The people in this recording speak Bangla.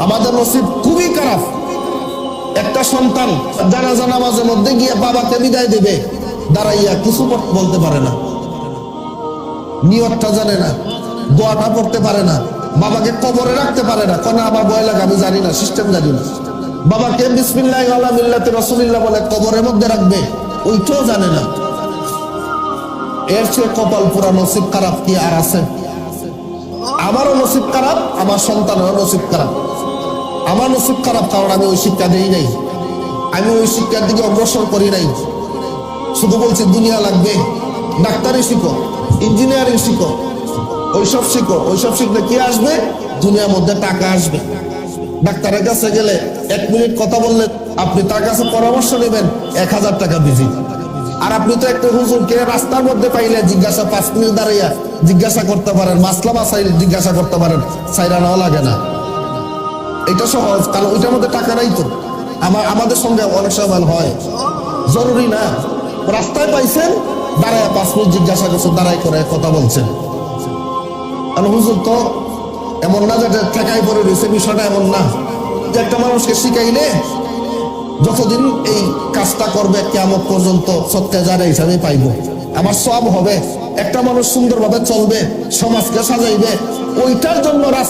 আমাদের নসিব খুবই খারাপ। একটা সন্তান জানাজা নামাজের মধ্যে গিয়ে বাবাকে বিদায় দেবে, দাঁড়াইয়া কিছু বলতে পারে না, নিয়তটা জানে না, দোয়াটা পড়তে পারে না, বাবাকে কবরে রাখতে পারে না, কেন আমার ভয় লাগে, আমি জানি না, সিস্টেম জানি না। বাবাকে বিসমিল্লাহ আলা মিল্লাতি রাসূলিল্লাহ বলে কবরের মধ্যে রাখবে, ওইটাও জানে না। এর চেয়ে কপাল পুরা নসিব খারাপ কি আর আছে? আমারও নসিব খারাপ, আমার সন্তানেরও নসিব খারাপ। আমার নসিব খারাপ কারণ আমি ওই শিক্ষা দিই নাই, আমি ওই শিক্ষার দিকে অগ্রসর করি নাই। শুধু বলছি দুনিয়া লাগবে, ডাক্তারি শিখো, ইঞ্জিনিয়ারিং শিখো, ওইসব শিখো। ওইসব শিখলে কি আসবে? দুনিয়ার মধ্যে টাকা আসবে। ডাক্তারের কাছে গেলে 1 মিনিট কথা বললে আপনি তার কাছে পরামর্শ নেবেন 1000 টাকা ভিজিট। আর আপনি তো একটা হুজুরকে রাস্তার মধ্যে পাইলে জিজ্ঞাসা 5 মিনিট দাঁড়িয়ে জিজ্ঞাসা করতে পারেন, মাসলা মাসাইল জিজ্ঞাসা করতে পারেন, সাইরা নেওয়া লাগে না। এটা সহজ, কারণ ওইটার মধ্যে টাকা নাই তো। আমাদের সঙ্গে অনেক সময় হয়, জরুরি না, রাস্তায় পাইছেন দাঁড়ায় 5 মিনিট জিজ্ঞাসা করছেন, দাঁড়াই করে কথা বলছেন। আর হুজুর তো এমন না যে ঠেকাই পড়ে রয়েছে, বিষয়টা এমন না যে একটা মানুষকে শিখাইলে যতদিন এই কাজটা করবে কিয়ামত পর্যন্ত সত্যি জানা হিসাবে পাইব, আমার সব হবে। একটা মানুষ সুন্দরভাবে চলবে, সমাজকে সাজাইবে, ওইটার জন্য রাস্তা